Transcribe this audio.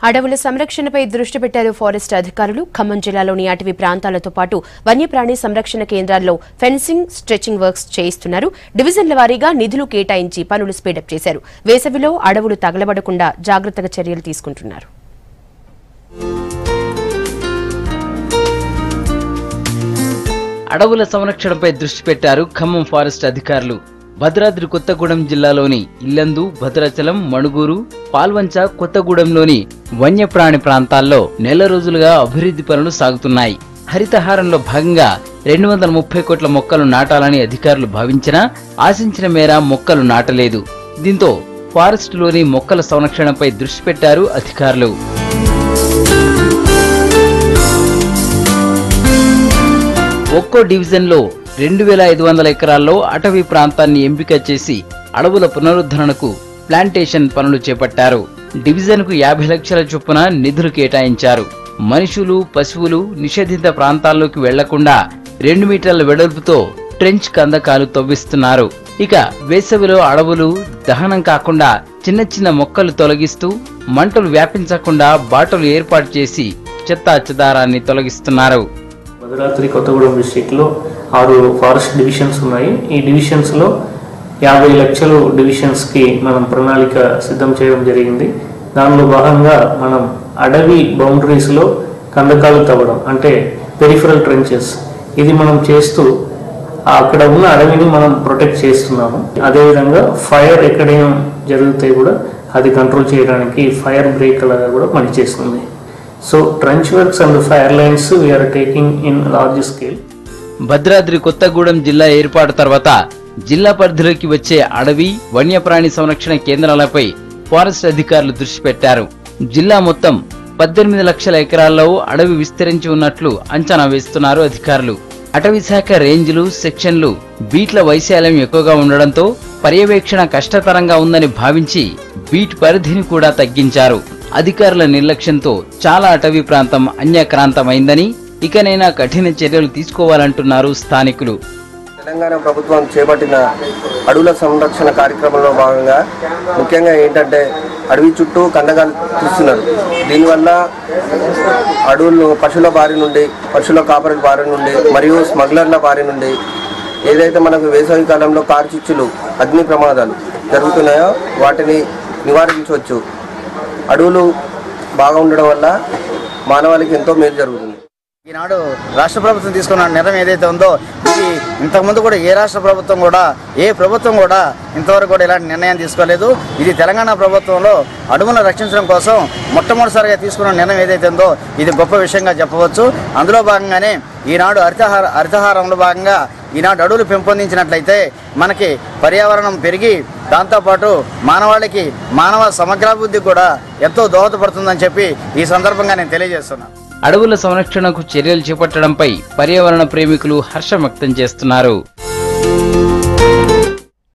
అడవుల సంరక్షణపై దృష్టి పెట్టారు ఫారెస్ట్ అధికారులు. ఖమ్మం జిల్లాలోని అటవీ ప్రాంతాలతో పాటు వన్యప్రాణి సంరక్షణ కేంద్రాల్లో ఫెన్సింగ్, స్ట్రెచింగ్ వర్క్స్ చేయిస్తున్నారు. డివిజన్ల వారీగా నిధులు కేటాయించి పనులు స్పీడప్ చేశారు. వేసవిలో అడవులు తగలబడకుండా జాగ్రత్తగా చర్యలు తీసుకుంటున్నారు. అడవుల సంరక్షణపై దృష్టి పెట్టారు ఖమ్మం ఫారెస్ట్ అధికారులు. భద్రాద్రి కొత్తగూడెం జిల్లాలోని ఇల్లందు, భద్రాచలం, మణుగూరు, పాల్వంచ, కొత్తగూడెంలోని వన్యప్రాణి ప్రాంతాల్లో నెల రోజులుగా అభివృద్ధి పనులు సాగుతున్నాయి. హరితహారంలో భాగంగా 230 కోట్ల మొక్కలు నాటాలని అధికారులు భావించినా ఆశించిన మేర మొక్కలు నాటలేదు. దీంతో ఫారెస్టులోని మొక్కల సంరక్షణపై దృష్టి పెట్టారు అధికారులు. ఒక్కో డివిజన్లో 2500 ఎకరాల్లో అటవీ ప్రాంతాన్ని ఎంపిక చేసి అడవుల పునరుద్ధరణకు ప్లాంటేషన్ పనులు చేపట్టారు. డివిజన్కు 50 లక్షల చొప్పున నిధులు కేటాయించారు. మనుషులు, పశువులు నిషేధిత ప్రాంతాల్లోకి వెళ్లకుండా 2 మీటర్ల వెడల్పుతో ట్రెంచ్ కందకాలు తవ్విస్తున్నారు. ఇక వేసవిలో అడవులు దహనం కాకుండా చిన్న చిన్న మొక్కలు తొలగిస్తూ మంటలు వ్యాపించకుండా బాటలు ఏర్పాటు చేసి చెత్తా చెదారాన్ని తొలగిస్తున్నారు. భద్రాద్రి కొత్తగూడెం డిస్ట్రిక్ట్లో 6 ఫారెస్ట్ డివిజన్స్ ఉన్నాయి. ఈ డివిజన్స్లో 50 లక్షలు డివిజన్స్కి మనం ప్రణాళిక సిద్ధం చేయడం జరిగింది. దానిలో భాగంగా మనం అడవి బౌండరీస్లో కందకాలు తవ్వడం అంటే పెరిఫరల్ ట్రెంచెస్ ఇది మనం చేస్తూ అక్కడ ఉన్న అడవిని మనం ప్రొటెక్ట్ చేస్తున్నాము. అదేవిధంగా ఫైర్ ఎక్కడైనా జరిగితే కూడా అది కంట్రోల్ చేయడానికి ఫైర్ బ్రేక్ లాగా కూడా పనిచేస్తుంది. So trench works and the fire lines we are taking in large scale. Bhadradri Kothagudem జిల్లా ఏర్పాటు తర్వాత జిల్లా పరిధిలోకి వచ్చే అడవి, వన్యప్రాణి సంరక్షణ కేంద్రాలపై ఫారెస్ట్ అధికారులు దృష్టి పెట్టారు. జిల్లా మొత్తం 18 లక్షల ఎకరాల్లో అడవి విస్తరించి ఉన్నట్లు అంచనా వేస్తున్నారు అధికారులు. అటవీ శాఖ రేంజ్లు, సెక్షన్లు, బీట్ల వైశాల్యం ఎక్కువగా ఉండడంతో పర్యవేక్షణ కష్టతరంగా ఉందని భావించి బీట్ పరిధిని కూడా తగ్గించారు. అధికారుల నిర్లక్ష్యంతో చాలా అటవీ ప్రాంతం అన్యాక్రాంతమైందని, ఇకనైనా కఠిన చర్యలు తీసుకోవాలంటున్నారు స్థానికులు. తెలంగాణ ప్రభుత్వం చేపట్టిన అడవుల సంరక్షణ కార్యక్రమంలో భాగంగా ముఖ్యంగా ఏంటంటే అడవి చుట్టూ కందకాలు తీస్తున్నారు. దీనివల్ల అడవులు పశువుల బారి నుండి, పశువుల కాపరి బారి నుండి మరియు స్మగ్లర్ల బారి నుండి ఏదైతే మనకు వేసవి కాలంలో కార్చిచ్చులు, అగ్ని ప్రమాదాలు జరుగుతున్నాయో వాటిని నివారించవచ్చు. అడవులు బాగా ఉండడం వల్ల మానవాళికి ఎంతో మేలు జరుగుతుంది. ఈనాడు రాష్ట్ర ప్రభుత్వం తీసుకున్న నిర్ణయం ఏదైతే ఉందో ఇది ఇంతకుముందు కూడా ఏ రాష్ట్ర ప్రభుత్వం కూడా, ఏ ప్రభుత్వం కూడా ఇంతవరకు కూడా ఇలాంటి నిర్ణయం తీసుకోలేదు. ఇది తెలంగాణ ప్రభుత్వంలో అడవులను రక్షించడం కోసం మొట్టమొదటిసారిగా తీసుకున్న నిర్ణయం ఏదైతే ఉందో ఇది గొప్ప విషయంగా చెప్పవచ్చు. అందులో భాగంగానే ఈనాడు హరితహారంలో భాగంగా ఈనాడు అడవులు పెంపొందించినట్లయితే మనకి పర్యావరణం పెరిగి దాంతోపాటు మానవాళికి మానవ సమగ్రాభివృద్ధి కూడా ఎంతో దోహదపడుతుందని చెప్పి ఈ సందర్భంగా నేను తెలియజేస్తున్నాను. అడవుల సంరక్షణకు చర్యలు చేపట్టడంపై పర్యావరణ ప్రేమికులు హర్షం వ్యక్తం చేస్తున్నారు.